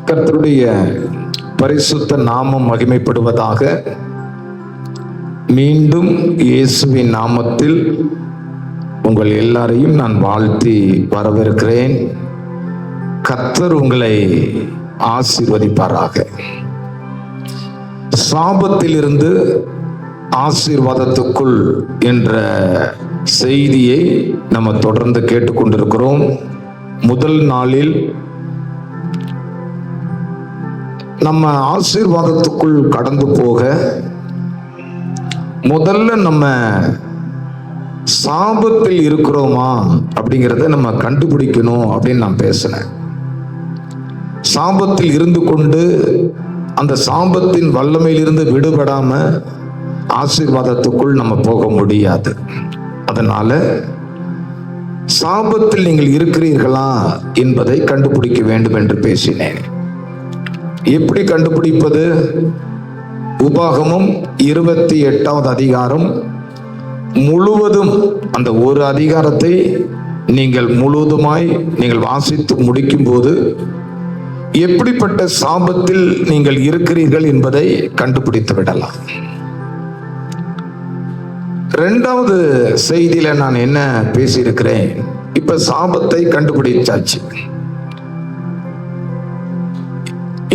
கர்த்தருடைய பரிசுத்த நாமம் மகிமைப்படுவதாக. மீண்டும் இயேசுவின் நாமத்தில் உங்கள் எல்லாரையும் நான் வாழ்த்தி வரவேற்கிறேன். கர்த்தர் உங்களை ஆசீர்வதிப்பாராக. சாபத்திலிருந்து ஆசீர்வாதத்துக்குள் என்ற செய்தியை நம்ம தொடர்ந்து கேட்டுக்கொண்டிருக்கிறோம். முதல் நாளில் நம்ம ஆசீர்வாதத்துக்குள் கடந்து போக முதல்ல நம்ம சாபத்தில் இருக்கிறோமா அப்படிங்கிறத நம்ம கண்டுபிடிக்கணும் அப்படின்னு நான் பேசினேன். சாபத்தில் இருந்து கொண்டு அந்த சாபத்தின் வல்லமையிலிருந்து விடுபடாம ஆசீர்வாதத்துக்குள் நம்ம போக முடியாது. அதனால சாபத்தில் நீங்கள் இருக்கிறீர்களா என்பதை கண்டுபிடிக்க வேண்டும் என்று பேசினேன். எப்படி கண்டுபிடிப்பது? உபாகமம் 28வது அதிகாரம் முழுவதும், அந்த ஒரு அதிகாரத்தை நீங்கள் முழுவதுமாய் நீங்கள் வாசித்து முடிக்கும் போது எப்படிப்பட்ட சாபத்தில் நீங்கள் இருக்கிறீர்கள் என்பதை கண்டுபிடித்து விடலாம். இரண்டாவது செய்தியில நான் என்ன பேசியிருக்கிறேன்? இப்ப சாபத்தை கண்டுபிடிச்சாச்சு.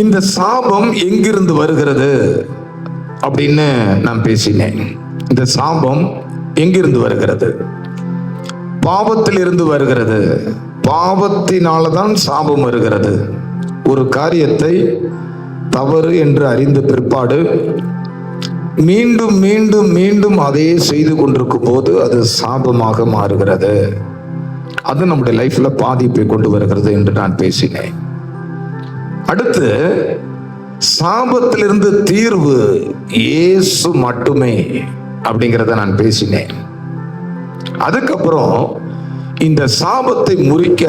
இந்த சாபம் எங்கிருந்து வருகிறது அப்படின்னு நான் பேசினேன். இந்த சாபம் எங்கிருந்து வருகிறது? பாவத்தில் இருந்து வருகிறது. பாவத்தினாலதான் சாபம் வருகிறது. ஒரு காரியத்தை தவறு என்று அறிந்த பிற்பாடு மீண்டும் மீண்டும் மீண்டும் அதையே செய்து கொண்டிருக்கும் போது அது சாபமாக மாறுகிறது. அது நம்முடைய லைஃப்ல பாதிப்பை கொண்டு வருகிறது என்று நான் பேசினேன். அடுத்து, சாபத்திலிருந்து தீர்வு இயேசு மட்டுமே அப்படிங்கிறத நான் பேசினேன். அதுக்கப்புறம் இந்த சாபத்தை முறிக்க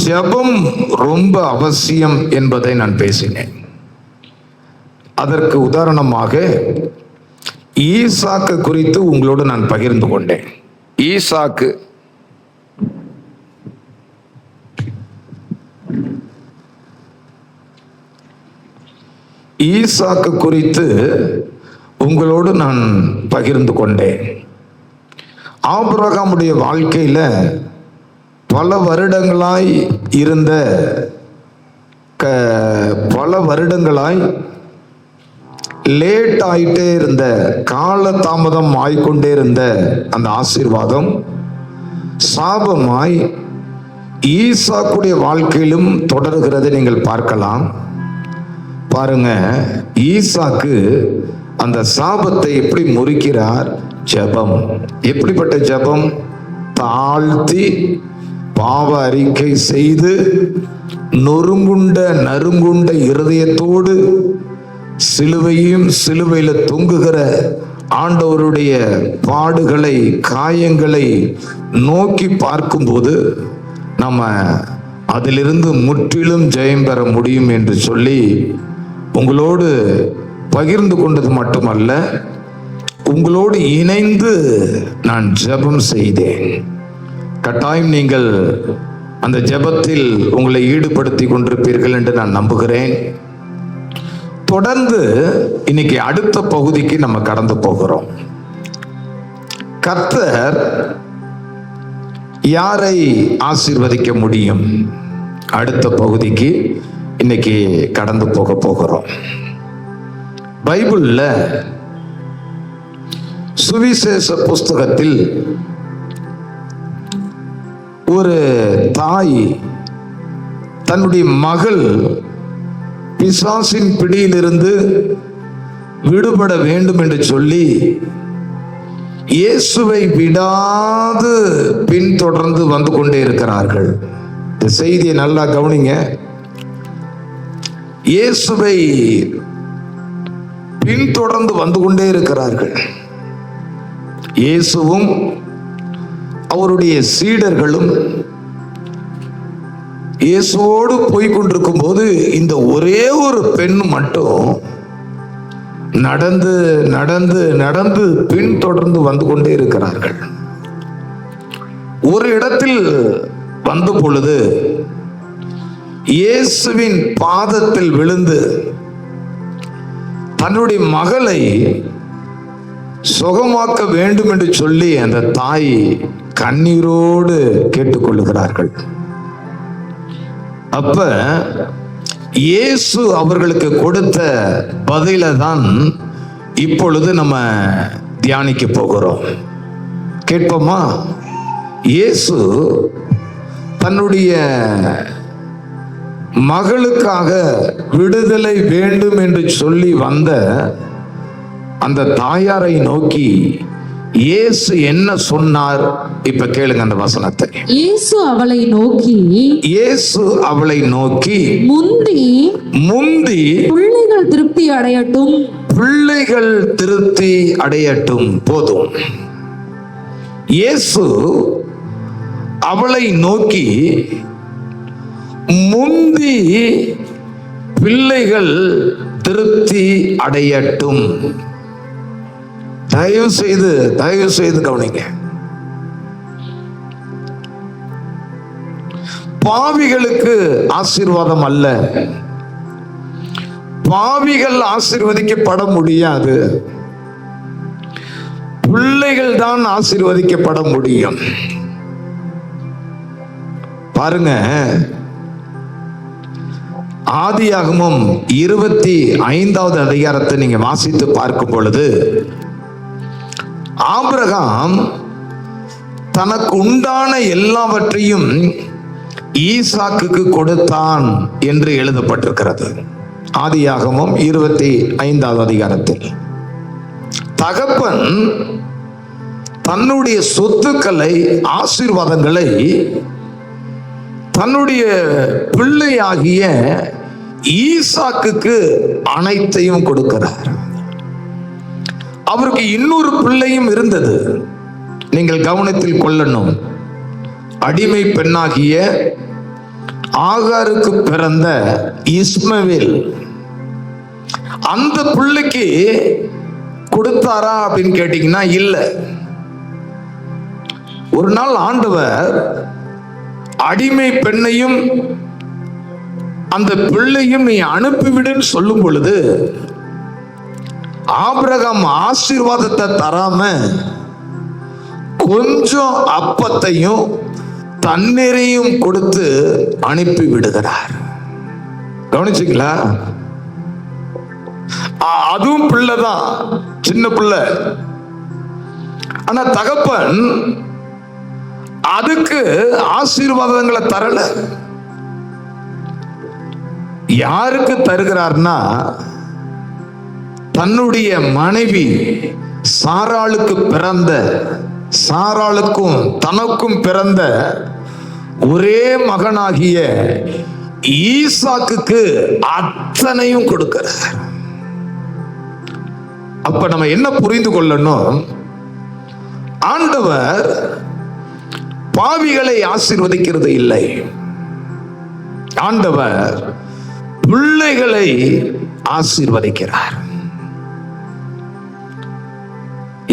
ஜெபம் ரொம்ப அவசியம் என்பதை நான் பேசினேன். அதற்கு உதாரணமாக ஈசாக்கு குறித்து உங்களோடு நான் பகிர்ந்து கொண்டேன். ஈசாக்கு குறித்து உங்களோடு நான் பகிர்ந்து கொண்டேன். ஆபிரகாமுடைய வாழ்க்கையில பல வருடங்களாய் லேட் ஆயிட்டே இருந்த, கால தாமதம் ஆய்கொண்டே இருந்த அந்த ஆசீர்வாதம் சாபமாய் ஈசாக்குடைய வாழ்க்கையிலும் தொடர்கிறதை நீங்கள் பார்க்கலாம். பாருங்க, ஈசாக்கு அந்த சாபத்தை எப்படி முறிக்கிறார்? ஜெபம். எப்படிப்பட்ட ஜெபம்? தாழ்த்தி பாவ அறிக்கை செய்து நறுங்குண்ட இருதயத்தோடு சிலுவையில தொங்குகிற ஆண்டவருடைய பாடுகளை, காயங்களை நோக்கி பார்க்கும்போது நம்ம அதிலிருந்து முற்றிலும் ஜெயம் பெற முடியும் என்று சொல்லி உங்களோடு பகிர்ந்து கொண்டது மட்டுமல்ல, உங்களோடு இணைந்து நான் ஜெபம் செய்தேன். கட்டாயம் நீங்கள் அந்த ஜெபத்தில் உங்களை ஈடுபடுத்தி கொண்டிருப்பீர்கள் என்று நான் நம்புகிறேன். தொடர்ந்து இன்னைக்கு அடுத்த பகுதிக்கு நம்ம கடந்து போகிறோம். கர்த்தர் யாரை ஆசீர்வதிக்க முடியும்? அடுத்த பகுதிக்கு இன்னைக்கு கடந்து போகிறோம். பைபிள்ல சுவிசேஷ புஸ்தகத்தில் ஒரு தாய் தன்னுடைய மகள் பிசாசின் பிடியிலிருந்து விடுபட வேண்டும் என்று சொல்லி இயேசுவை விடாது பின்தொடர்ந்து வந்து கொண்டே இருக்கிறார்கள். இந்த செய்தியை நல்லா கவனிங்க. இயேசுவை பின்தொடர்ந்து வந்து கொண்டே இருக்கிறார்கள். இயேசுவும் அவருடைய சீடர்களும் இயேசுவோடு போய்கொண்டிருக்கும் போது இந்த ஒரே ஒரு பெண் மட்டும் நடந்து நடந்து நடந்து பின்தொடர்ந்து வந்து கொண்டே இருக்கிறார்கள். ஒரு இடத்தில் வந்த பொழுது இயேசுவின் பாதத்தில் விழுந்து தன்னுடைய மகளை சுகமாக்க வேண்டும் என்று சொல்லி அந்த தாய் கண்ணீரோடு கேட்டுக்கொள்ளுகிறார்கள். அப்ப இயேசு அவர்களுக்கு கொடுத்த பதில தான் இப்பொழுது நம்ம தியானிக்க போகிறோம். கேட்போமா? இயேசு தன்னுடைய மகளுக்காக விடுதலை வேண்டும் என்று சொல்லி வந்த அந்த தாயாரை நோக்கி இயேசு என்ன சொன்னார்? இப்ப கேளுங்க அந்த வசனத்தை. இயேசு அவளை நோக்கி முந்தி பிள்ளைகள் திருப்தி அடையட்டும். போதும். இயேசு அவளை நோக்கி முந்தி பிள்ளைகள் திருப்தி அடையட்டும். தயவு செய்து கவனிங்க. பாவிகளுக்கு ஆசீர்வாதம் அல்ல, பாவிகள் ஆசீர்வதிக்கப்பட முடியாது, பிள்ளைகள் தான் ஆசீர்வதிக்கப்பட முடியும். பாருங்க, ஆதியாகமம் 25வது அதிகாரத்தை நீங்க வாசித்து பார்க்கும் பொழுது ஆபிரகாம் தனக்கு உண்டான எல்லாவற்றையும் ஈசாக்குக்கு கொடுத்தான் என்று எழுதப்பட்டிருக்கிறது. ஆதியாகமம் 25வது அதிகாரத்தில் தகப்பன் தன்னுடைய சொத்துக்களை, ஆசீர்வாதங்களை தன்னுடைய பிள்ளையாகிய ஈசாக்குக்கு அனைத்தையும் கொடுக்கிறார். அவருக்கு இன்னொரு பிள்ளையும் இருந்தது, நீங்கள் கவனத்தில் கொள்ளணும். அடிமை பெண்ணாகிய ஆகாருக்கு பிறந்த இஸ்மவேல். அந்த பிள்ளைக்கு கொடுத்தாரா அப்படின்னு கேட்டீங்கன்னா இல்ல. ஒரு நாள் ஆண்டவர் அடிமை பெண்ணையும் அந்த பிள்ளையும் நீ அனுப்பிவிடுன்னு சொல்லும் பொழுது ஆபிரகாம் ஆசீர்வாதத்தை தராம கொஞ்சம் அப்பத்தையும் தண்ணீரையும் கொடுத்து அனுப்பி விடுகிறார். கவனிச்சீங்களா? அதுவும் பிள்ளைதான், சின்ன பிள்ளை. ஆனா தகப்பன் அதுக்கு ஆசீர்வாதங்களை தரல. யாருக்கு தருகிறார்னா தன்னுடைய மனைவி சாராளுக்கு பிறந்த, சாராளுக்கும் தனக்கும் பிறந்த ஒரே மகனாகிய ஈசாக்குக்கு அத்தனையும் கொடுக்கிறார். அப்ப நம்ம என்ன புரிந்து கொள்ளணும்? ஆண்டவர் பாவிகளை ஆசீர்வதிக்கிறது இல்லை, ஆண்டவர் பிள்ளைகளை ஆசீர்வதிக்கிறார்.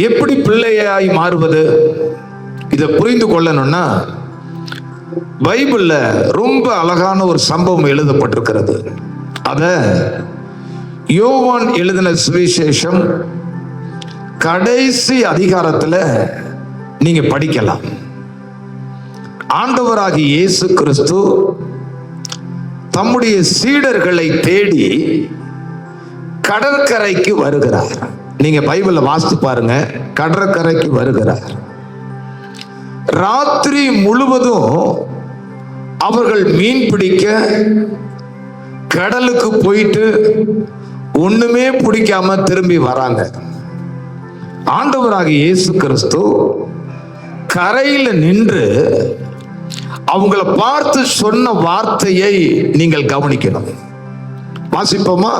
எப்படி பிள்ளையாய் மாறுவது? இதை புரிந்து கொள்ளணும்னா பைபிள்ல ரொம்ப அழகான ஒரு சம்பவம் எழுதப்பட்டிருக்கிறது. அத யோவான் எழுதின சுவிசேஷம் கடைசி அதிகாரத்துல நீங்க படிக்கலாம். ஆண்டவராகிய இயேசு கிறிஸ்து தம்முடைய சீடர்களை தேடி கடற்கரைக்கு வருகிறார். நீங்க பைபிள்ல வாசித்து பாருங்க. கடற்கரைக்கு வருகிறார். ராத்திரி முழுவதும் அவர்கள் மீன் பிடிக்க கடலுக்கு போயிட்டு ஒண்ணுமே பிடிக்காம திரும்பி வராங்க. ஆண்டவராகிய இயேசு கிறிஸ்து கரையில் நின்று அவங்கள பார்த்து சொன்ன வார்த்தையை நீங்கள் கவனிக்கணும். வாசிப்போமா?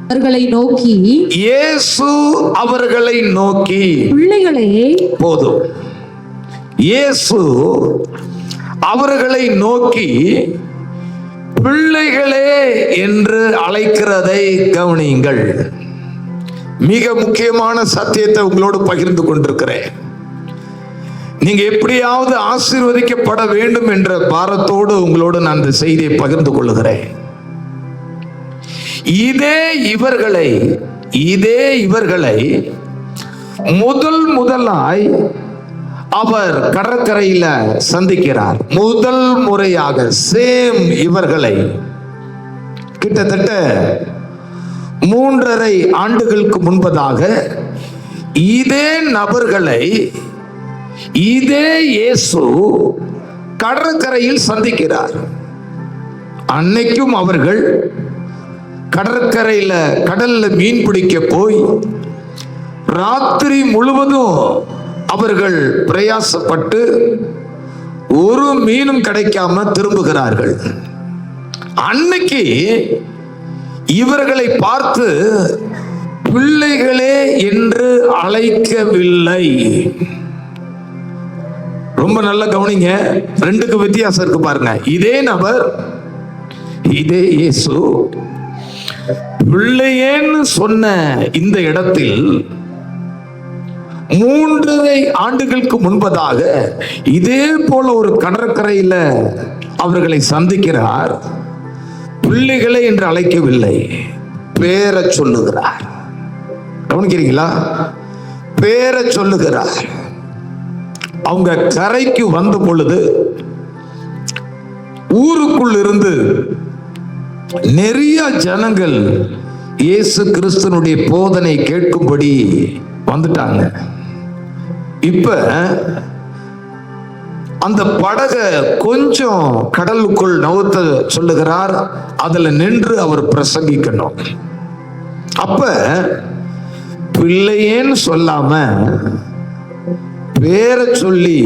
அவர்களை நோக்கி, இயேசு அவர்களை நோக்கி, பிள்ளைகளே, போதும். இயேசு அவர்களை நோக்கி பிள்ளைகளே என்று அழைக்கிறதை கவனியுங்கள். மிக முக்கியமான சத்தியத்தை உங்களோடு பகிர்ந்து கொண்டிருக்கிறேன். நீங்க எப்படியாவது ஆசீர்வதிக்கப்பட வேண்டும் என்ற பாரத்தோடு உங்களோடு நான் இந்த செய்தியை பகிர்ந்து கொள்ளுகிறேன். இதே இவர்களை முதலாய் அவர் கடற்கரையில சந்திக்கிறார். முதல் முறையாக இவர்களை கிட்டத்தட்ட 3.5 ஆண்டுகளுக்கு முன்பதாக இதே நபர்களை இதே இயேசு கடற்கரையில் சந்திக்கிறார். அன்னைக்கும் அவர்கள் கடல்ல மீன் பிடிக்க போய் ராத்திரி முழுவதும் அவர்கள் பிரயாசப்பட்டு ஒரு மீனும் கிடைக்காம திரும்புகிறார்கள். அன்னைக்கு இவர்களை பார்த்து பிள்ளைகளே என்று அழைக்கவில்லை. ரொம்ப நல்ல கவனிங்க, 2க்கு வித்தியாசம் இருக்கு பாருங்க. இதே நபர், இதே இயேசு பிள்ளையேன்னு சொன்ன இந்த இடத்தில் 3.5 ஆண்டுகளுக்கு முன்பதாக இதே போல ஒரு கடற்கரையில அவர்களை சந்திக்கிறார். பிள்ளைகளை என்று அழைக்கவில்லை, பேரை சொல்லுகிறார். கவனிக்கிறீங்களா? பேரை சொல்லுகிறார். அவங்க கரைக்கு வந்த பொழுது ஊருக்குள் இருந்து நிறைய ஜனங்கள் இயேசு கிறிஸ்துனுடைய போதனை கேட்கும்படி வந்துட்டாங்க. இப்ப அந்த படகை கொஞ்சம் கடலுக்குள் நவுத்த சொல்லுகிறார். அதுல நின்று அவர் பிரசங்கிக்கணும். அப்ப பிள்ளையேன்னு சொல்லாம பேரை சொல்லி,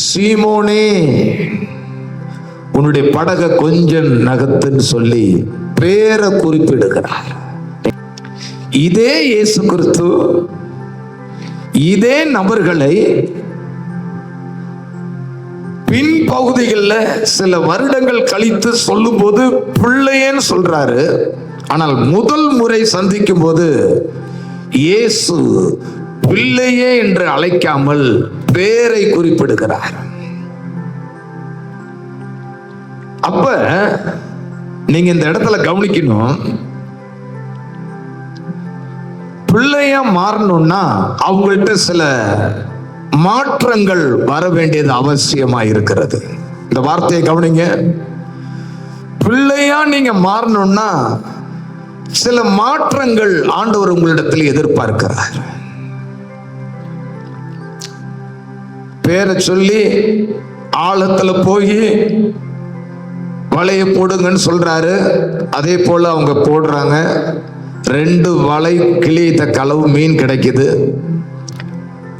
சீமோனே உன்னுடைய படகை கொஞ்சம் நகத்துன்னு சொல்லி பேரை குறிப்பிடுகிறார். இதே இயேசு கிறிஸ்து இதே நபர்களை பின்பகுதிகளில் சில வருடங்கள் கழித்து சொல்லும் போது பிள்ளையேன்னு சொல்றாரு. ஆனால் முதல் முறை சந்திக்கும் போது இயேசு பிள்ளையே என்று அழைக்காமல் பேரை குறிப்பிடுகிறார். அப்ப நீங்க இந்த இடத்துல கவனிக்கணும், பிள்ளையா மாறணும்னா அவங்கள்ட்ட சில மாற்றங்கள் வர வேண்டியது அவசியமா இருக்கிறது. இந்த வார்த்தையை கவனிங்க. பிள்ளையா நீங்க மாறணும்னா சில மாற்றங்கள் ஆண்டவர் உங்களிடத்தில் எதிர்பார்க்கிறார். பேரை சொல்லி ஆழத்துல போய் வலையை போடுங்கன்னு சொல்றாரு. அதே போல அவங்க போடுறாங்க. 2 வலை கிளியத்த களவு மீன் கிடைக்குது.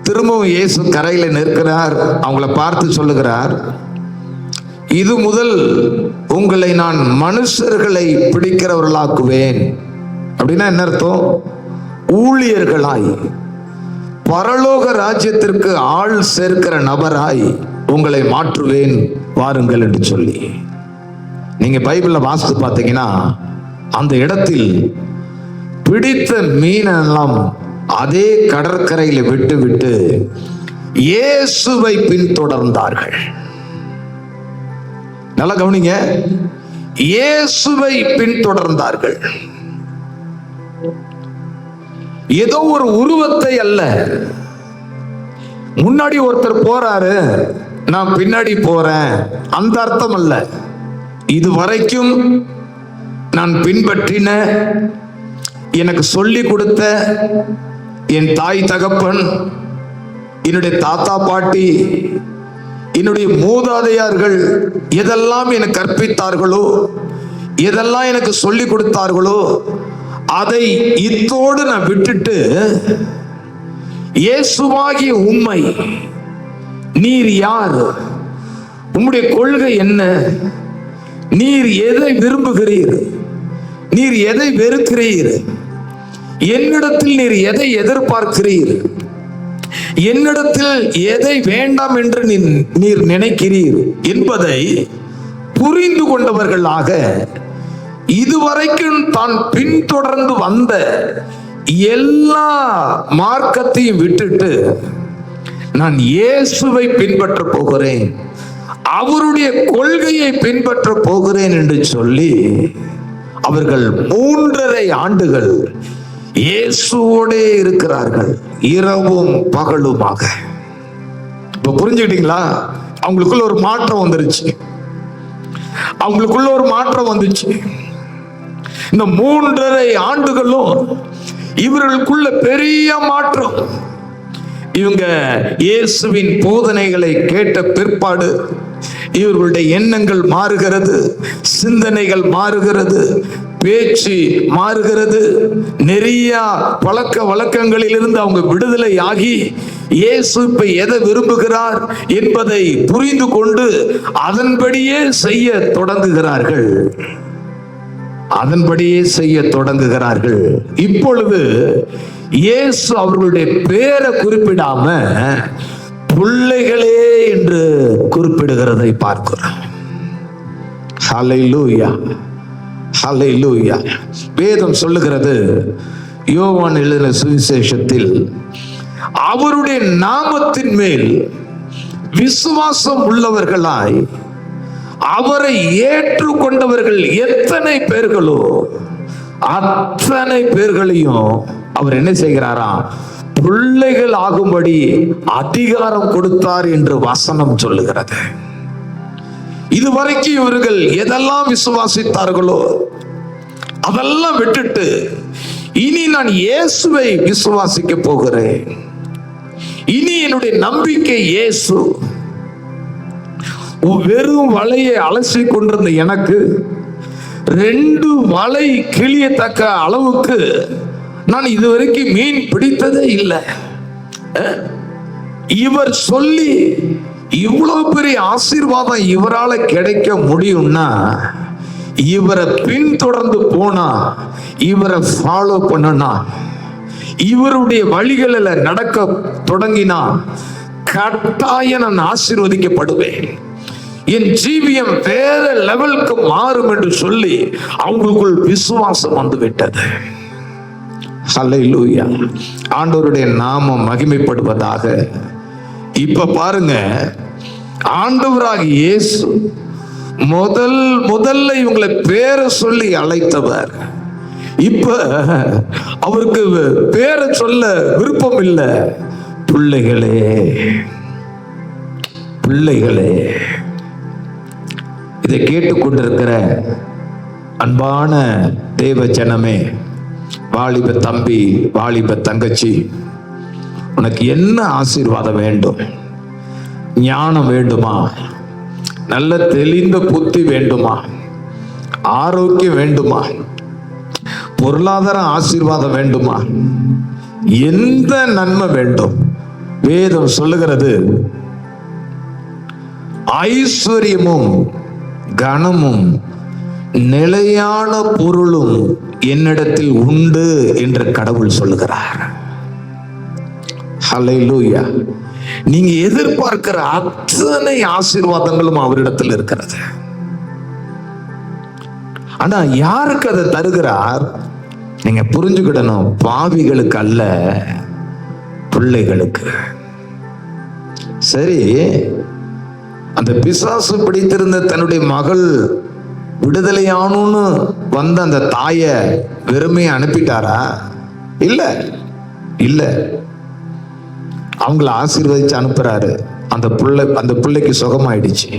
திரும்பவும் இயேசு கரையில நிற்கிறார். அவங்கள பார்த்து சொல்லுகிறார், இது முதல் உங்களை நான் மனுஷர்களை பிடிக்கிறவர்களாக்குவேன். அப்படின்னா என்ன அர்த்தம்? ஊழியர்களாய், பரலோக ராஜ்யத்திற்கு ஆள் சேர்க்கிற நபராய் உங்களை மாற்றுவேன், வாருங்கள் என்று சொல்லி. நீங்க பைபிள்ல வாசித்து பார்த்தீங்கன்னா அந்த இடத்தில் பிடித்த மீனெல்லாம் அதே கடற்கரையில விட்டு விட்டு இயேசுவை பின்தொடர்ந்தார்கள். நல்லா கவனிங்க, இயேசுவை பின்தொடர்ந்தார்கள். ஏதோ ஒரு உருவத்தை அல்ல. முன்னாடி ஒருத்தர் போறாரு, நான் பின்னாடி போறேன், அந்த அர்த்தம் அல்ல. இதுவரைக்கும் நான் பின்பற்றின, எனக்கு சொல்லி கொடுத்த என் தாய் தகப்பன், என்னுடைய தாத்தா பாட்டி, என்னுடைய மூதாதையார்கள் எதெல்லாம் எனக்கு கற்பித்தார்களோ, எதெல்லாம் எனக்கு சொல்லி கொடுத்தார்களோ, அதை இத்தோடு நான் விட்டுட்டு இயேசுவாகிய உம்மை, நீர் யார், உம்முடைய கொள்கை என்ன, நீர் எதை விரும்புகிறீர், நீர் எதை வெறுக்கிறீர், என்னிடத்தில் நீர் எதை எதிர்பார்க்கிறீர், என்னிடத்தில் எதை வேண்டாம் என்று நீர் நினைக்கிறீர் என்பதை புரிந்து கொண்டவர்களாக இதுவரைக்கும் தான் பின்தொடர்ந்து வந்த எல்லா மார்க்கத்தையும் விட்டுட்டு நான் இயேசுவை பின்பற்ற போகிறேன், அவருடைய கொள்கையை பின்பற்ற போகிறேன் என்று சொல்லி அவர்கள் 3.5 ஆண்டுகள் இயேசுவோடே இருக்கிறார்கள், இரவும் பகலுமாக. இப்ப புரிஞ்சுக்கிட்டீங்களா? அவங்களுக்குள்ள ஒரு மாற்றம் வந்துருச்சு. அவங்களுக்குள்ள ஒரு மாற்றம் வந்துச்சு. இந்த 3.5 ஆண்டுகளும் இவர்களுக்குள்ள பெரிய மாற்றம். இவங்க இயேசுவின் போதனைகளை கேட்ட பிற்பாடு இவர்களுடைய எண்ணங்கள் மாறுகிறது, சிந்தனைகள் மாறுகிறது, பேச்சு மாறுகிறது. நிறைய பழக்க வழக்கங்களில் இருந்து அவங்க விடுதலை ஆகி இயேசு இப்ப எதை விரும்புகிறார் என்பதை புரிந்து கொண்டு அதன்படியே செய்ய தொடங்குகிறார்கள். இப்பொழுது இயேசு அவர்களுடைய பேரை குறிப்பிடாம பிள்ளைகளே என்று குறிப்பிடுகிறதை பார்க்கிறோம். ஹல்லேலூயா, ஹல்லேலூயா. வேதம் சொல்லுகிறது, யோவான் எழுதின சுவிசேஷத்தில், அவருடைய நாமத்தின் மேல் விசுவாசம் உள்ளவர்களாய் அவரை ஏற்றுக்கொண்டவர்கள் எத்தனை பேர்களோ அத்தனை பேர்களையும் அவர் என்ன செய்கிறாராம்? பிள்ளைகள் ஆகும்படி அதிகாரம் கொடுத்தார் என்று வசனம் சொல்லுகிறது. இதுவரைக்கும் இவர்கள் எதெல்லாம் விசுவாசித்தார்களோ அதெல்லாம் விட்டுட்டு இனி நான் இயேசுவை விசுவாசிக்க போகிறேன், இனி என்னுடைய நம்பிக்கை இயேசு. வெறும் வலையை அலசி கொண்டிருந்த எனக்கு 2 வலை கிழியத்தக்க அளவுக்கு நான் இதுவரைக்கும் மீன் பிடித்ததே இல்லை. இவர் சொல்லி இவ்வளவு பெரிய ஆசீர்வாதம் இவரால கிடைக்க முடியும்னா, இவரை பின்தொடர்ந்து போனா, இவரை ஃபாலோ பண்ணனா, இவருடைய வழிகளில் நடக்க தொடங்கினா கட்டாயம் நான் ஆசீர்வதிக்கப்படுவேன், என் ஜீவியம் வேற லெவலுக்கு மாறும் என்று சொல்லி அவங்களுக்குள் விசுவாசம் வந்து விட்டது. ஹல்லேலூயா. ஆண்டவருடைய நாமம் மகிமைப்படுவதாக. இப்ப பாருங்க, ஆண்டவராகிய இயேசு முதல்ல இவங்களை பேரை சொல்லி அழைத்தவர். இப்ப அவருக்கு பேரை சொல்ல விருப்பம் இல்லை. பிள்ளைகளே, பிள்ளைகளே. இதை கேட்டுக்கொண்டிருக்கிற அன்பான தேவ ஜனமே, வாலிப தம்பி, வாலிப தங்கச்சி, உனக்கு என்ன ஆசீர்வாதம் வேண்டும்? ஞானம் வேண்டுமா? நல்ல தெளிந்த புத்தி வேண்டுமா? ஆரோக்கியம் வேண்டுமா? பொருளாதார ஆசீர்வாதம் வேண்டுமா? எந்த நன்மை வேண்டும்? வேதம் சொல்லுகிறது, ஐஸ்வர்யமும் கனமும் நிலையான பொருளும் என்னிடத்தில் உண்டு என்று கடவுள் சொல்லுகிறார். ஹல்லேலூயா. நீங்க எதிர்பார்க்கிற அத்தனை ஆசீர்வாதங்களும் அவரிடத்தில் இருக்கிறது. ஆனா யாருக்கு அதை தருகிறார்? நீங்க புரிஞ்சுக்கிடணும், பாவிகளுக்கு அல்ல, பிள்ளைகளுக்கு. சரி, அந்த பிசாசு பிடித்திருந்த தன்னுடைய மகள் விடுதலையானுன்னு வந்த அந்த தாய வெறுமையை அனுப்பிட்டாரா? இல்ல இல்ல, அவங்கள ஆசீர்வதிச்சு அனுப்புறாரு. அந்த பிள்ளைக்கு சுகமாயிடுச்சு.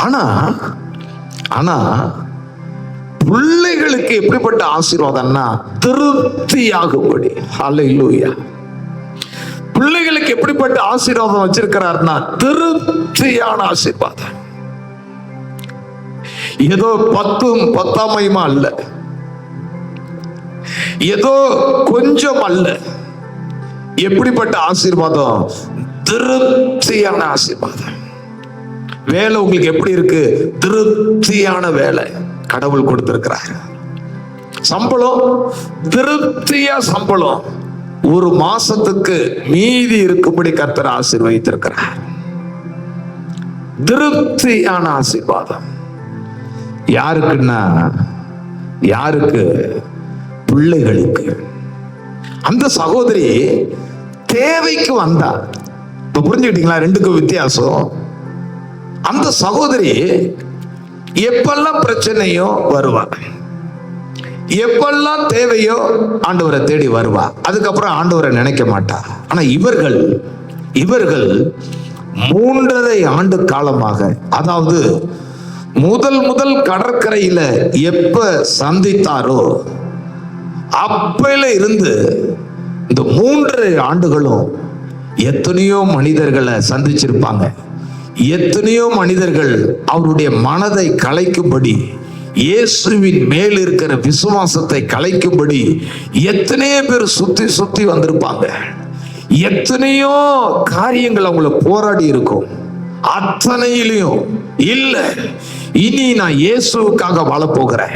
ஆனா ஆனா பிள்ளைகளுக்கு எப்படிப்பட்ட ஆசீர்வாதம்னா திருப்தியாகும்படி. ஹல்லேலூயா. பிள்ளைகளுக்கு எப்படிப்பட்ட ஆசீர்வாதம் வச்சிருக்கிறார்னா திருப்தியான ஆசீர்வாதம். ஏதோ 10ம் 10ஆமையுமா அல்ல, ஏதோ கொஞ்சம் அல்ல. எப்படிப்பட்ட ஆசீர்வாதம்? திருப்தியான ஆசீர்வாதம். வேலை உங்களுக்கு எப்படி இருக்கு? திருப்தியான வேலை கடவுள் கொடுத்திருக்கிறார். சம்பளம் திருப்தியா சம்பளம், ஒரு மாசத்துக்கு மீதி இருக்கும்படி கர்த்தர் ஆசீர்வதித்திருக்கிறார். திருப்தியான ஆசீர்வாதம். யாருக்குன்னா, யாருக்கு? பிள்ளைகளுக்கு. அந்த சகோதரி தேவைக்கு வந்தா, இப்ப புரிஞ்சுக்கிட்டீங்களா ரெண்டுக்கும் வித்தியாசம்? அந்த சகோதரி எப்பெல்லாம் பிரச்சனையோ வருவா, எப்பெல்லாம் தேவையோ ஆண்டவரை தேடி வருவா, அதுக்கப்புறம் ஆண்டவரை நினைக்க மாட்டா. ஆனா இவர்கள் 3.5 ஆண்டு காலமாக, அதாவது முதல் கடற்கரையில எப்ப சந்தித்தாரோ அப்பையில இருந்து இந்த 3.5 ஆண்டுகளும் எத்தனையோ மனிதர்களை சந்திச்சிருப்பாங்க. எத்தனையோ மனிதர்கள் அவருடைய மனதை கலைக்கும்படி, இயேசுவின் மேல் இருக்கிற விசுவாசத்தை கலைக்கும்படி எத்தனையோ பேர் சுத்தி வந்திருப்பாங்க. எத்தனையோ காரியங்கள் அவங்கள போராடி இருக்கும். அத்தனையிலையும் இல்ல, இனி நான் இயேசுவுக்காக வாழ போகிறேன்,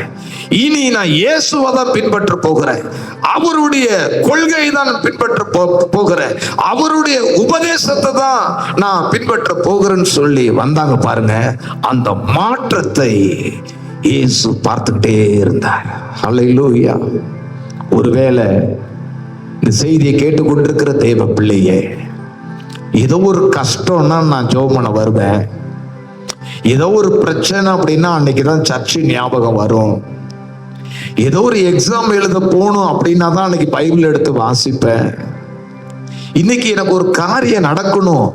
இனி நான் இயேசுவை தான் பின்பற்ற போகிறேன், அவருடைய கொள்கையை தான் பின்பற்ற போகிறேன், அவருடைய உபதேசத்தை தான் நான் பின்பற்ற போகிறேன்னு சொல்லி வந்தாங்க பாருங்க. அந்த மாற்றத்தை இயேசு பார்த்துக்கிட்டே இருந்தார். ஹல்லேலூயா. ஒருவேளை இந்த செய்தியை கேட்டுக்கொண்டிருக்கிற தேவ பிள்ளையே, ஏதோ ஒரு கஷ்டம்னா நான் ஜெபம் பண்ண வருவேன், ஏதோ ஒரு பிரச்சனை அப்படின்னா அன்னைக்குதான் சர்ச்சு ஞாபகம் வரும், ஏதோ ஒரு எக்ஸாம் எழுத போகணும் அப்படின்னா தான் அன்னைக்கு பைபிள் எடுத்து வாசிப்பேன், இன்னைக்கு எனக்கு ஒரு காரியம் நடக்கணும்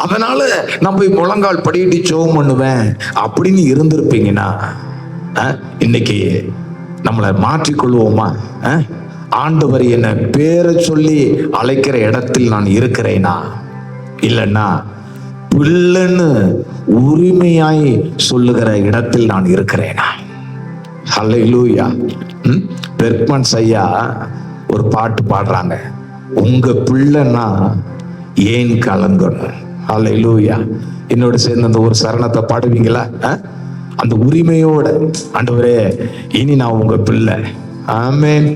அதனால நான் போய் முழங்கால் படியிட்டு ஜெபம் பண்ணுவேன் அப்படின்னு இருந்திருப்பீங்கன்னா, இன்னைக்கு நம்மளை மாற்றிக்கொள்வோமா? ஆண்டவர் என்ன பேரை சொல்லி அழைக்கிற இடத்தில் நான் இருக்கிறேனா, இல்லைன்னா பிள்ளைன்னு உரிமையாய் சொல்லுகிற இடத்தில் நான் இருக்கிறேனா? ஹல்லேலூயா. பெர்க்மன்ஸ் ஐயா ஒரு பாட்டு பாடுறாங்க, உங்க பிள்ளைன்னா ஏன் கலங்கணும். ஹல்லேலூயா. என்னோட சேர்ந்து அந்த ஒரு சரணத்தை பாடுவீங்களா? அந்த உரிமையோட, ஆண்டவரே இனி நான் உங்க பிள்ளை. ஆமென்.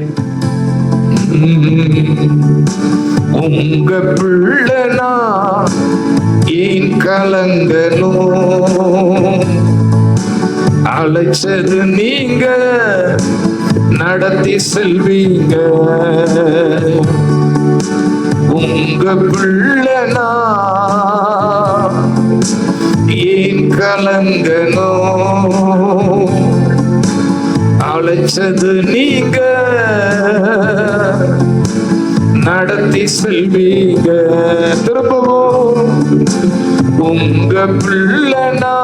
உங்க பிள்ளைனா ஏன் கலங்கணும், அழைச்சது நீங்க நடத்தி செல்வீங்க. உங்க பிள்ளைனா ஏன் கலங்கணும், அழைச்சது நீங்க நடத்தி செல்வீங்க. திரும்பவும் உங்க பிள்ளைனா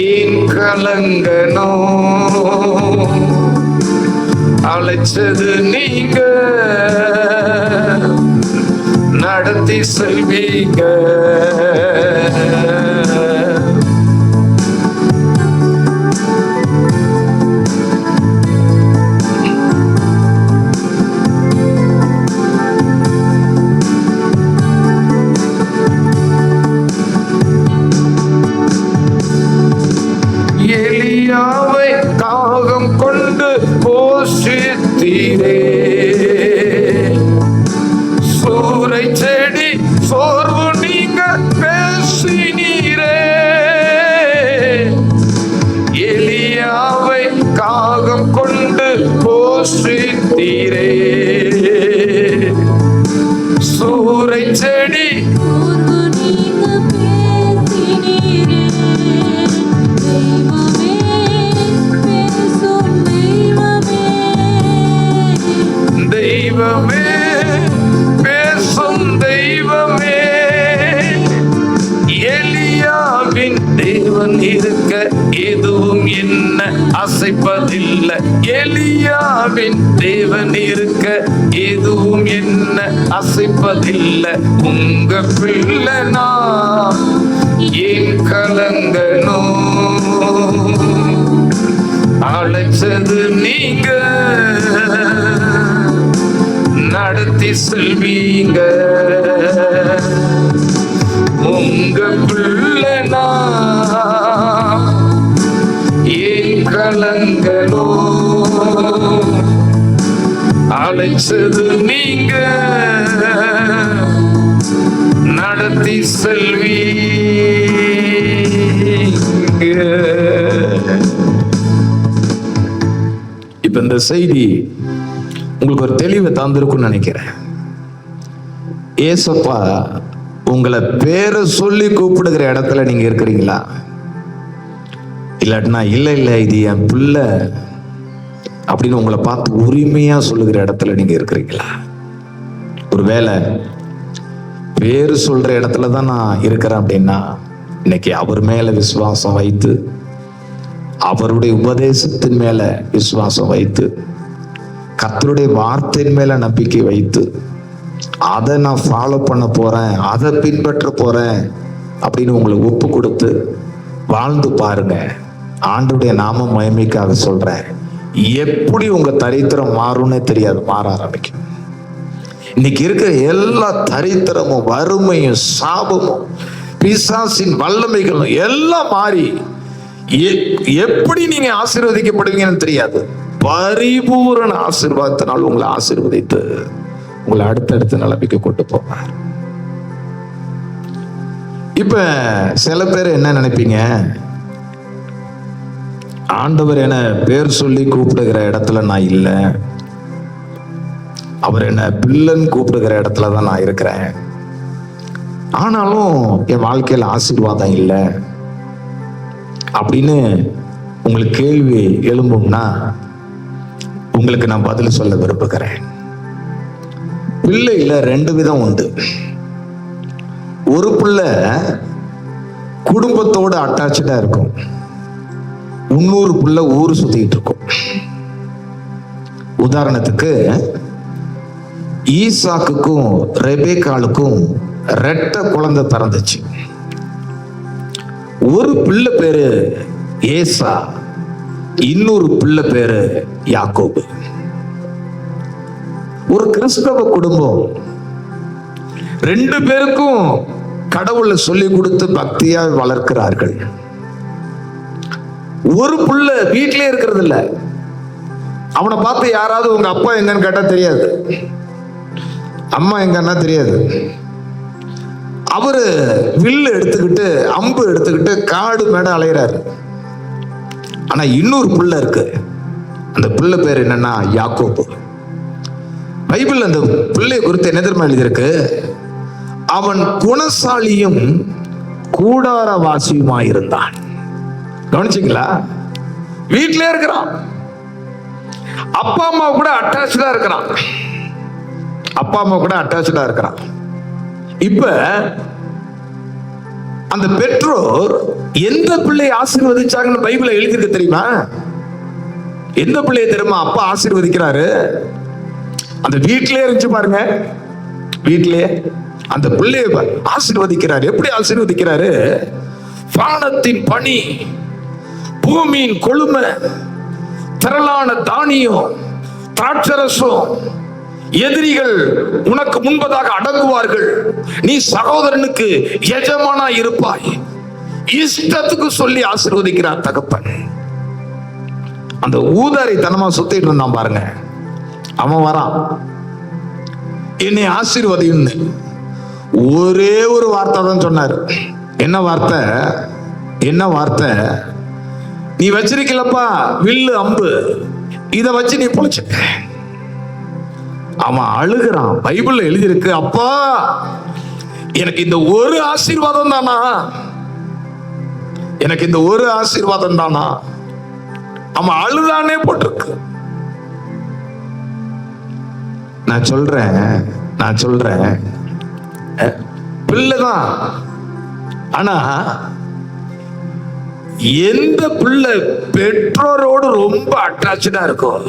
ஏன் கலங்கணும், அழைச்சது நீங்க நடத்தி செல்வீங்க. எலியாவை தாகம் கொண்டு போஷித்தீரே, சூரை செடி சோர்வு நீங்க பேசினீரே. எலியாவை தாகம் கொண்டு போஷித்தீரே, சூரை செடி தெய்வமே பேசும் தெய்வமே, எலியாவின் தேவன் இருக்க எதுவும் என்ன அசைப்பதில்லை. எலியாவின் தேவன் இருக்க எதுவும் என்ன அசைப்பதில்லை. உங்க பிள்ளைனா ஏன் கலங்கணும், அழைச்சது நீங்க நடத்தி செல்வீங்க. உங்க பிள்ளைனா ஏன் கலங்கணும், அழைச்சது நீங்க நடத்தி செல்வீங்க. இப்ப இந்த செய்தி உங்களுக்கு ஒரு தெளிவை தந்திருக்கும்னு நினைக்கிறேன். ஏசப்பா உங்களை பேரை சொல்லி கூப்பிடுகிற இடத்துல நீங்க இருக்கிறீங்களா? இல்லாட்டினா இல்லை இது என் பிள்ளை அப்படின்னு உங்களை பார்த்து உரிமையா சொல்லுகிற இடத்துல நீங்க இருக்கிறீங்களா? ஒருவேளை பேரு சொல்ற இடத்துல தான் நான் இருக்கிறேன் அப்படின்னா இன்னைக்கு அவர் மேல விசுவாசம் வைத்து, அவருடைய உபதேசத்தின் மேல விசுவாசம் வைத்து, கர்த்தருடைய வார்த்தையின் மேல நம்பிக்கை வைத்து, அதை நான் ஃபாலோ பண்ண போறேன், அதை பின்பற்ற போறேன் அப்படின்னு உங்களுக்கு ஒப்பு கொடுத்து வாழ்ந்து பாருங்க. ஆண்டவருடைய நாம மகிமைக்காக சொல்றேன், எப்படி உங்க தரித்திரம் மாறும்னே தெரியாது, மாற ஆரம்பிக்கும். இன்னைக்கு இருக்கிற எல்லா தரித்திரமும், வறுமையும், சாபமும், பிசாசின் வல்லமைகளும் எல்லாம் மாறி எப்படி நீங்க ஆசீர்வதிக்கப்படுவீங்கன்னு தெரியாது. பரிபூரண ஆசீர்வாதத்தினால் உங்களை ஆசீர்வதித்து உங்களை அடுத்தடுத்த நிலைமைக்கு கொண்டு போவார். இப்ப சில பேர் என்ன நினைப்பீங்க, ஆண்டவர் என்ன பேர் சொல்லி கூப்பிடுகிற இடத்துல நான் இல்லை, அவர் என்ன பிள்ளைன்னு கூப்பிடுகிற இடத்துல தான் நான் இருக்கிறேன், ஆனாலும் என் வாழ்க்கையில் ஆசீர்வாதம் இல்லை அப்படின்னு உங்களுக்கு கேள்வி எழும்பும்னா உங்களுக்கு நான் பதில் சொல்ல விரும்புகிறேன். பிள்ளையில 2 விதம் உண்டு. ஒரு பிள்ளை குடும்பத்தோடு அட்டாச்சா இருக்கும், இன்னொரு பிள்ளை ஊர் சுத்திட்டு இருக்கும். உதாரணத்துக்கு ஈசாக்குக்கும் ரெபேக்காளுக்கும் 2 குழந்தை பிறந்துச்சு. ஒரு பிள்ளை பேரு ஏசா, இன்னொரு பிள்ளை பேரு யாக்கோபு. ஒரு கிறிஸ்தவ குடும்பம் 2 பேருக்கும் கடவுளை சொல்லி கொடுத்து பக்தியா வளர்க்கிறார்கள். ஒரு புள்ள வீட்டிலே இருக்கிறது இல்ல, அவனை பார்த்து யாராவது உங்க அப்பா எங்கன்னு கேட்டா தெரியாது, அம்மா எங்கன்னா தெரியாது. அவரு வில்லு எடுத்துக்கிட்டு, அம்பு எடுத்துக்கிட்டு காடு மேட அலைகிறாரு. ஆனா இன்னொரு புள்ள இருக்கு, அந்த புள்ள பேர் என்னன்னா யாக்கோபு. பைபிள் அந்த பிள்ளையை குறித்து என்ன தெரியுமா எழுதியிருக்கு, அவன் குணசாலியும் கூடாரவாசியுமாயிருந்தான். கவனிச்சிங்களா? வீட்டிலே இருக்கிறான், அப்பா அம்மா கூட அட்டாச்சா இருக்கிறான், அப்பா அம்மா கூட அட்டாச்சா இருக்கிறான். இப்ப அந்த பெற்றோர் எந்த பிள்ளையை ஆசீர்வதிச்சாங்கன்னு பைபிள்ல எழுதிருக்கு தெரியுமா? எந்த பிள்ளையை தெரியுமா அப்பா ஆசீர்வதிக்கிறாரு? அந்த வீட்டிலே இருந்துச்சு பாருங்க, வீட்டிலே அந்த பிள்ளையை ஆசீர்வதிக்கிறாரு. எப்படி ஆசீர்வதிக்கிறாரு? வானத்தின் பனி, பூமியின் கொழுமை, திரளான தானியம், திராட்சரசம், எதிரிகள் உனக்கு முன்பதாக அடங்குவார்கள், நீ சகோதரனுக்கு எஜமானா இருப்பாய், இஷ்டத்துக்கு சொல்லி ஆசீர்வதிக்கிறார் தகப்பன். அந்த ஊதாரி தனமா சுத்திட்டு இருந்தான் பாருங்க, அவன் வரான் என்னை ஆசீர்வதின்னு. ஒரே ஒரு வார்த்தை தான் சொன்னாரு. என்ன வார்த்தை? என்ன வார்த்தை? நீ வச்சிருக்கலப்பா வில்லு அம்பு, இத வச்சு நீ பொழைச்சுக்க. அவன் அழுகிறான். பைபிள்ல எழுதியிருக்கு, அப்பா எனக்கு இந்த ஒரு ஆசீர்வாதம் தானா, எனக்கு இந்த ஒரு ஆசீர்வாதம் தானா. அவன் அழுதானே போட்டிருக்கு. நான் சொல்றேன் பிள்ளைதான், ஆனா எந்த பிள்ளை பெற்றோரோடு ரொம்ப அட்டாச்சா இருக்கும்,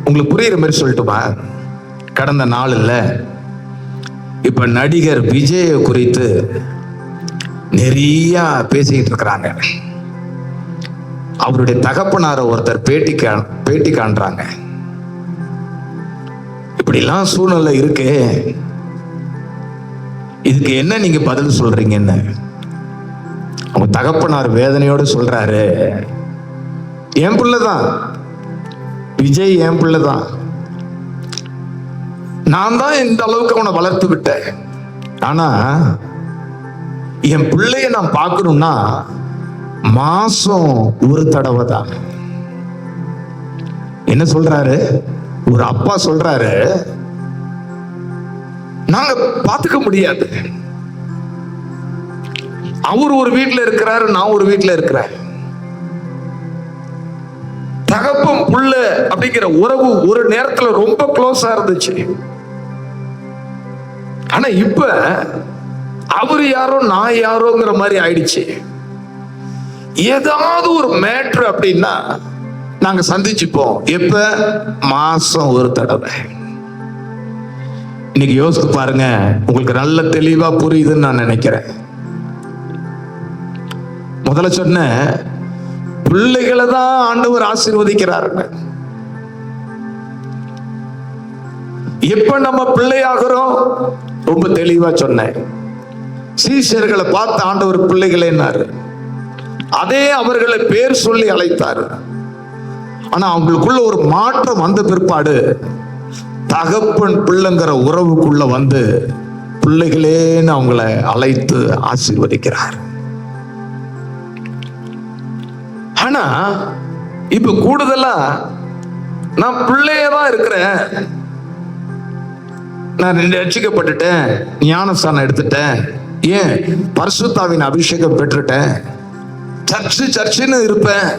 உங்களுக்கு புரியுற மாதிரி சொல்லட்டுமா? கடந்த நாள்ல இப்ப நடிகர் விஜய குறித்து நிறைய பேசிக்கிட்டு இருக்கிறாங்க. அவருடைய தகப்பனார ஒருத்தர் பேட்டி காண்றாங்க. இப்படிலாம் சூழ்நிலை இருக்கு, இதுக்கு என்ன நீங்க பதில் சொல்றீங்கன்னு அவங்க தகப்பனார் வேதனையோடு சொல்றாரு, என் பிள்ளைதான் விஜய், என் பிள்ளைதான், நான் தான் இந்த அளவுக்கு அவனை வளர்த்து விட்டேன், ஆனா என் பிள்ளைய நான் பார்க்கணும்னா மாசம் ஒரு தடவை தான். என்ன சொல்றாரு? ஒரு அப்பா சொல்றாரு, நாங்க பார்த்துக்க முடியாது. அவர் ஒரு வீட்டுல இருக்கிறாரு, நான் ஒரு வீட்டுல இருக்கிறேன். தகப்பம் புள்ள அப்படிங்கிற உறவு ஒரு நேரத்துல ரொம்ப க்ளோஸா இருந்துச்சு. ஆனா இப்ப அவர் யாரோ நான் யாரோங்கிற மாதிரி ஆயிடுச்சு. ஏதாவது ஒரு மேட்ரு அப்படின்னா நாங்க சந்திச்சுப்போம். எப்ப? மாசம் ஒரு தடவை. இன்னைக்கு யோசித்து பாருங்க, உங்களுக்கு நல்ல தெளிவா புரியுதுன்னு நான் நினைக்கிறேன். முதல்ல சொன்ன பிள்ளைகளை தான் ஆண்டவர் ஆசீர்வதிக்கிறாருங்க. எப்ப நம்ம பிள்ளையாகிறோம்? ரொம்ப தெளிவா சொன்னேன். சீஷர்களை பார்த்து ஆண்டவர் பிள்ளைகளேன்னாரு. அதே அவர்களை பேர் சொல்லி அழைத்தாரு. ஆனா அவங்களுக்குள்ள ஒரு மாற்றம் வந்த பிற்பாடு தகப்பன் பிள்ளைங்கிற உறவுக்குள்ள வந்து பிள்ளைகளேன்னு அவங்கள அழைத்து ஆசீர்வதிக்கிறார். ஆனா இப்ப கூடுதலா நான் பிள்ளையதான் இருக்கிறேன், நான் ரட்சிக்கப்பட்டுட்டேன், ஞானஸ்தானம் எடுத்துட்டேன், ஏன் பரிசுத்தாவின் அபிஷேகம் பெற்றுட்டேன், சர்ச்சுன்னு இருப்பேன்,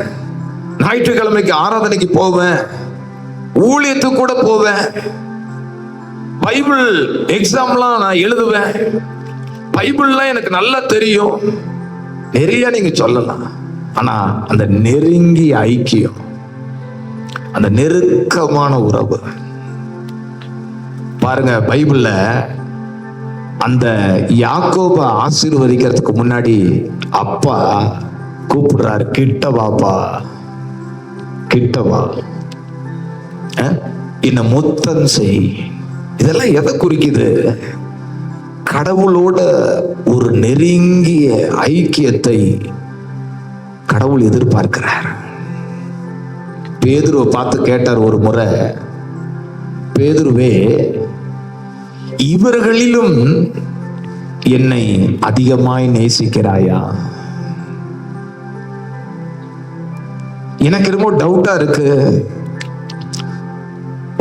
ஞாயிற்றுக்கிழமைக்கு ஆராதனைக்கு போவேன், ஊழியத்துக்கு கூட போவேன், பைபிள் எக்ஸாம்லாம் நான் எழுதுவேன், பைபிள்லாம் எனக்கு நல்லா தெரியும், நிறைய நீங்க சொல்லலாம். ஆனா அந்த நெருங்கிய ஐக்கியம், அந்த நெருக்கமான உறவு பாருங்க. பைபிள்ல அந்த யாக்கோப ஆசீர்வதிக்கிறதுக்கு முன்னாடி அப்பா கூப்பிடுறாரு, கிட்ட வாப்பா, கிட்ட வா, என்ன முத்தம் செய். இதெல்லாம் எதை குறிக்குது? கடவுளோட ஒரு நெருங்கிய ஐக்கியத்தை கடவுள் எதிர்பார்க்கிறார். பேதுருவை பார்த்து கேட்டார் ஒரு முறை, பேதுருவே, இவர்களிலும் என்னை அதிகமாய் நேசிக்கிறாயா? எனக்கு ரொம்ப டவுட்டா இருக்கு.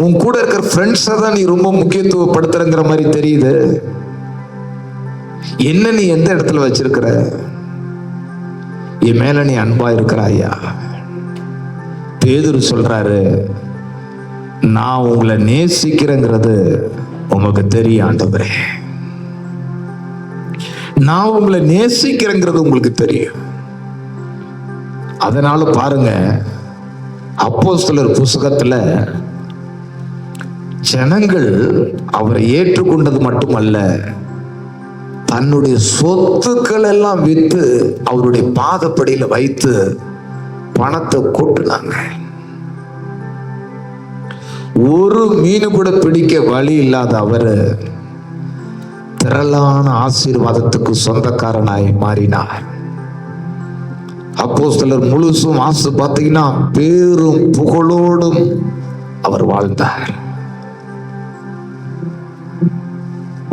உன் கூட இருக்கிற ஃப்ரெண்ட்ஸை தான் நீ ரொம்ப முக்கியத்துவப்படுத்துறங்கிற மாதிரி தெரியுது. என்ன நீ எந்த இடத்துல வச்சிருக்கிற? என் மேல நீ அன்பா இருக்கிறாயா? பேதுரு சொல்றாரு, நான் உங்களை நேசிக்கிறேங்கிறது உங்களுக்கு தெரியும் ஆண்டவரே, நான் உங்களை நேசிக்கிறேங்கிறது உங்களுக்கு தெரியும். அதனால பாருங்க, அப்போஸ்தலர் புத்தகத்துல ஜனங்கள் அவரை ஏற்றுக்கொண்டது மட்டுமல்ல, தன்னுடைய சொத்துக்கள் எல்லாம் வித்து அவருடைய பாதப்படியில வைத்து பணத்தை கொட்டுனாங்க. ஒரு மீன் கூட பிடிக்க வழி இல்லாத அவரு திரளான ஆசீர்வாதத்துக்கு சொந்தக்காரனாய் மாறினார். அப்போஸ்தலர் முழுசும் ஆசு பார்த்தீங்கன்னா பேரும் புகழோடும் அவர் வாழ்ந்தார்.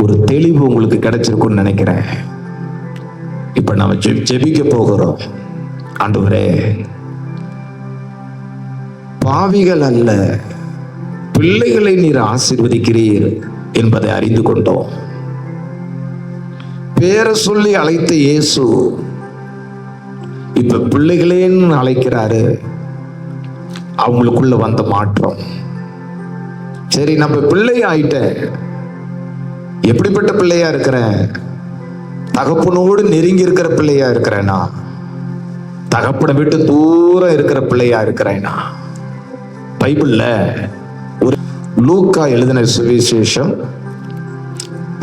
ஒரு தெளிவு உங்களுக்கு கிடைச்சிருக்கும்னு நினைக்கிறேன். இப்ப நாம ஜெபிக்க போகிறோம். ஆண்டவரே, பாவிகள் அல்ல பிள்ளைகளை நீர் ஆசீர்வதிக்கிறீர் என்பதை அறிந்து கொண்டோம். பேரை சொல்லி அழைத்த இயேசு இப்ப பிள்ளைகளேன்னு அழைக்கிறாரு. அவங்களுக்குள்ள வந்த மாற்றம். சரி, நம்ம பிள்ளை ஆயிட்டேன். எப்படிப்பட்ட பிள்ளையா இருக்கிறேன்? தகப்பனோடு நெருங்கி இருக்கிற பிள்ளையா இருக்கிறேனா? தகப்பனை விட்டு தூரம் இருக்கிற பிள்ளையா இருக்கிறேனா? பைபிள்ல ஒரு லூக்கா எழுதின சுவிசேஷம்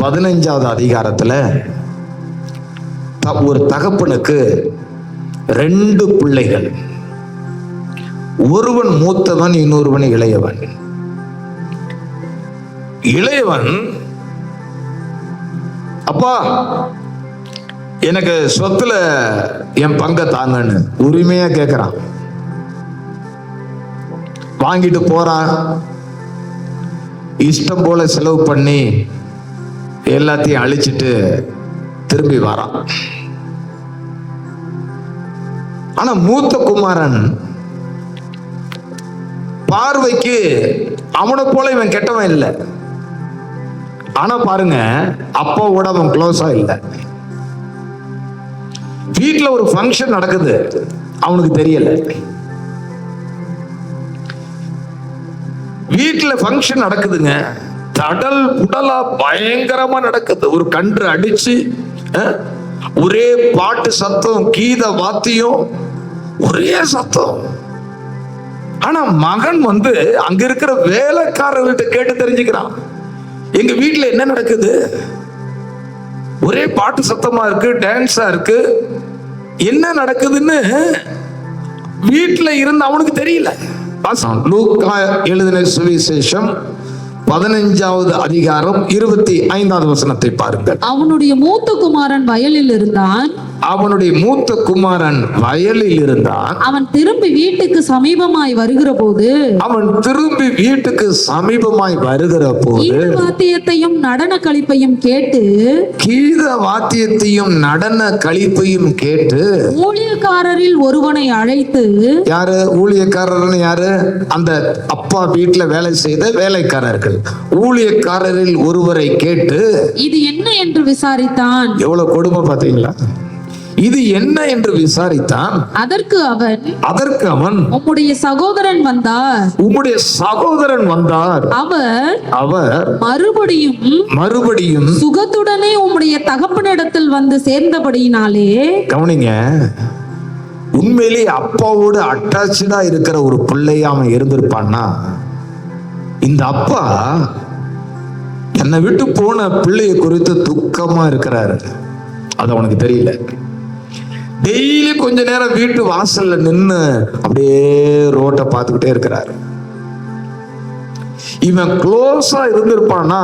15வது அதிகாரத்துல ஒரு தகப்பனுக்கு 2 பிள்ளைகள், ஒருவன் மூத்தவன், இன்னொருவன் இளையவன். இளையவன், அப்பா எனக்கு சொத்துல என் பங்கை தாங்கன்னு உரிமையா கேட்கிறான். வாங்கிட்டு போறான், இஷ்டம் போல செலவு பண்ணி எல்லாத்தையும் அழிச்சிட்டு திரும்பி வரான். ஆனா மூத்த குமாரன் பார்வைக்கு அவனை போல இவன் கெட்டவன் இல்லை. ஆனா பாருங்க, அப்பாவோட அவன் க்ளோஸா இல்லை. வீட்டுல ஒரு ஃபங்க்ஷன் நடக்குது, அவனுக்கு தெரியல. வீட்டுல ஃபங்க்ஷன் நடக்குதுங்க, தடல் புடலா பயங்கரமா நடக்குது. ஒரு கன்று அடிச்சு ஒரே பாட்டு சத்தம், கீத வாத்தியம், ஒரே சத்தம். ஆனா மகன் அங்க இருக்கிற வேலைக்காரர்கிட்ட கேட்டு தெரிஞ்சுக்கிறான், எங்க வீட்டுல என்ன நடக்குது, ஒரே பாட்டு சத்தமா இருக்கு, டான்ஸா இருக்கு, என்ன நடக்குதுன்னு வீட்டுல இருந்து அவனுக்கு தெரியல. லூக்கா எழுதின சுவிசேஷம் 15வது அதிகாரம் 25வது வசனத்தை பாருங்கள். அவனுடைய மூத்த குமாரன் வயலில் இருந்தான். அவனுடைய மூத்த குமாரன் வயலில் இருந்தான். அவன் திரும்பி வீட்டுக்கு சமீபமாய் வருகிற போது கீத வாத்தியத்தையும் நடன களிப்பையும் கேட்டு ஊழியக்காரரில் ஒருவனை அழைத்து, யாரு ஊழியக்காரர்னு? யாரு? அந்த அப்பா வீட்டுல வேலை செய்த வேலைக்காரர்கள். ஊழியக்காரரில் ஒருவரை கேட்டு இது என்ன என்று விசாரித்தான். எவ்வளவு கொடுமை பாத்தீங்களா? இது என்ன என்று விசாரித்தான். அதற்கு அவன் உம்முடைய சகோதரன் வந்தார். அவர் மறுபடியும் சுகத்துடனே உம்முடைய தகப்பனிடத்தில் வந்து சேர்ந்தபடியினாலே. கவனிங்க, உண்மையிலே அப்பாவோடு அட்டாச்சா இருக்கிற ஒரு பிள்ளையா அவன் இருந்திருப்பான்னா, இந்த அப்பா என்னை விட்டு போன பிள்ளைய குறித்து துக்கமா இருக்கிறாரு, அது அவனுக்கு தெரியல. டெய்லி கொஞ்ச நேரம் வீட்டு வாசல்ல நின்னு அப்படியே ரோட்டை பார்த்துக்கிட்டே இருக்கிறாரு. இவன் க்ளோஸா இருந்திருப்பானா,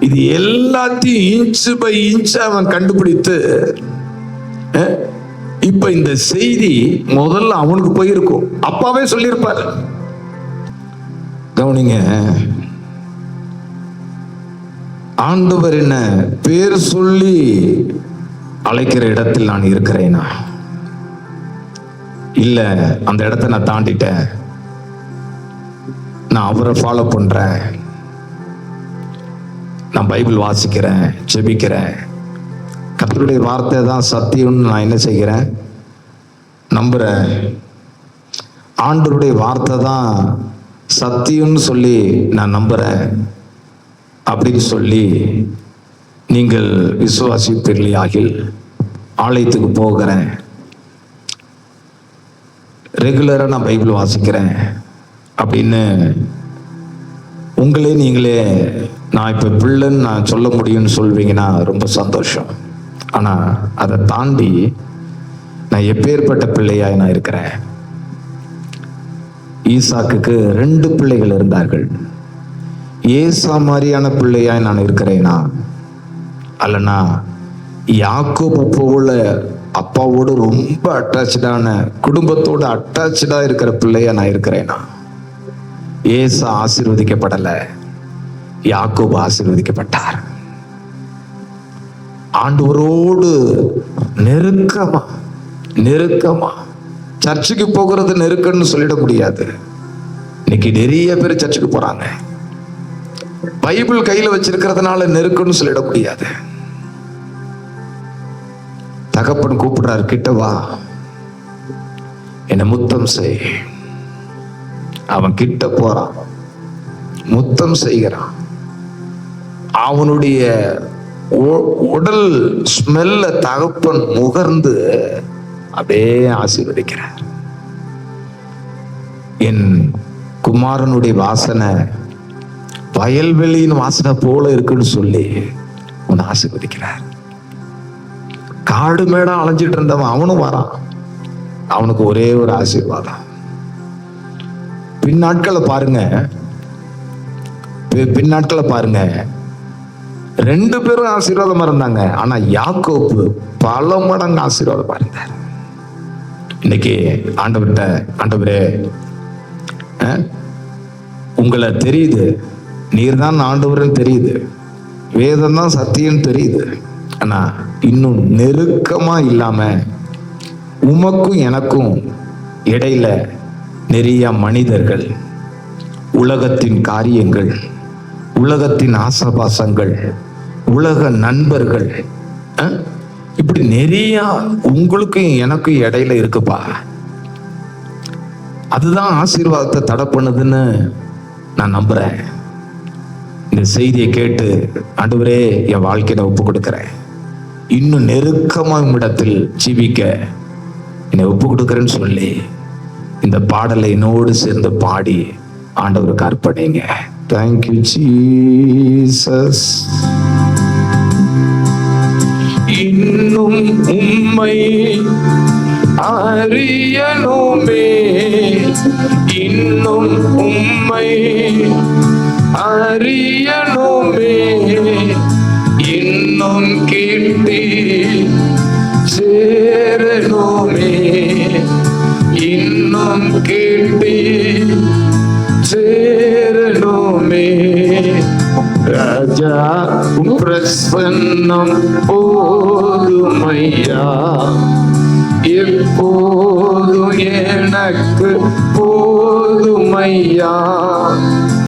இது எல்லாத்தையும் இன்ச்சு பை இன்ச் அவன் கண்டுபிடித்து, இப்ப இந்த செய்தி முதல்ல அவனுக்கு போயிருக்கும். அப்பாவே சொல்லியிருப்பாரு. கவனிங்க, ஆண்டவர் என்ன பேர் சொல்லி அழைக்கிற இடத்தில் நான் இருக்கிறேனா, இல்ல அந்த இடத்தை நான் தாண்டிட்டேன், நான் அவரை ஃபாலோ பண்றேன், நான் பைபிள் வாசிக்கிறேன், ஜெபிக்கிறேன், கர்த்தருடைய வார்த்தை தான் சத்தியம்னு நான் என்ன செய்கிறேன், நம்புறேன், ஆண்டவருடைய வார்த்தை தான் சத்தியம்னு சொல்லி நான் நம்புறேன் அப்படின்னு சொல்லி நீங்கள் விசுவாசிப்பீர்களாகில் ஆலயத்துக்கு போகிறேன், ரெகுலரா நான் பைபிள் வாசிக்கிறேன் அப்படின்னு உங்களே நீங்களே நான் இப்ப பிள்ளைன்னு நான் சொல்ல முடியும்னு சொல்வீங்கன்னா ரொம்ப சந்தோஷம். ஆனா அதை தாண்டி நான் எப்பேற்பட்ட பிள்ளையாய் நான் இருக்கிறேன். ஈசாக்குக்கு 2 பிள்ளைகள் இருந்தார்கள். ஏசா மாதிரியான பிள்ளையாய் நான் இருக்கிறேனா, அல்லனா யாக்கோபு போல அப்பாவோடு ரொம்ப அட்டாச்சான, குடும்பத்தோடு அட்டாச்சா இருக்கிற பிள்ளையா நான் இருக்கிறேனா? ஏசா ஆசீர்வதிக்கப்படல, யாக்கோபு ஆசீர்வதிக்கப்பட்டார். ஆண்டவரோடு நெருக்கமா சர்ச்சுக்கு போகிறது நெருக்கம்னு சொல்லிட முடியாது. இன்னைக்கு நிறைய பேர் சர்ச்சுக்கு போறாங்க, பைபிள் கையில வச்சிருக்கிறதுனால நெருக்கம்னு சொல்லிட முடியாது. தகப்பன் கூப்பிடுறாரு, கிட்ட வா, என்ன முத்தம் செய். அவன் கிட்ட போறான், முத்தம் செய்கிறான். அவனுடைய உடல் ஸ்மெல்ல தகப்பன் முகர்ந்து அப்படியே ஆசீர்வதிக்கிறார். என் குமாரனுடைய வாசனை வயல்வெளியின் வாசனை போல இருக்குன்னு சொல்லி உன்னை ஆசீர்வதிக்கிறார். காடு மேடம் அலைஞ்சிட்டு இருந்தவன் அவனும் வரான், அவனுக்கு ஒரே ஒரு ஆசீர்வாதம். பின்னாட்களை பாருங்க, 2 பேரும் ஆசீர்வாதமா இருந்தாங்க. ஆனா யாக்கோபு பல மடங்கு ஆசீர்வாதமா இருந்தார். இன்னைக்கு ஆண்டவரே உங்களை தெரியுது, நீர் தான் ஆண்டவர்னு தெரியுது, வேதம் தான் சத்தியம் தெரியுது. ஆனா இன்னும் நெருக்கமா இல்லாம உமக்கும் எனக்கும் இடையில நிறைய மனிதர்கள், உலகத்தின் காரியங்கள், உலகத்தின் ஆசபாசங்கள், உலக நண்பர்கள், இப்படி நிறைய உங்களுக்கும் எனக்கும் இடையில இருக்குப்பா. அதுதான் ஆசீர்வாதத்தை தடை பண்ணுதுன்னு நான் நம்புறேன். இந்த செய்தியை கேட்டு ஆண்டவரே என் வாழ்க்கையை ஒப்பு கொடுக்கிறேன், இன்னும் நெருக்கமா இடத்தில் ஜீவிக்க என்னை ஒப்பு கொடுக்கிறேன்னு சொல்லி இந்த பாடலை என்னோடு சேர்ந்து பாடி ஆண்டவருக்கு அர்ப்பணிங்க. Thank you Jesus. இன்னும் உம்மை அறியணுமே, இன்னும் உம்மை அறியணுமே, இன்னும் கிட்டி சேரணுமே, இன்னும் கிட்டி சேரணுமே. ராஜா பிரசன்னம் போதுமையா, எப்போதும் எனக்கு போதுமையா.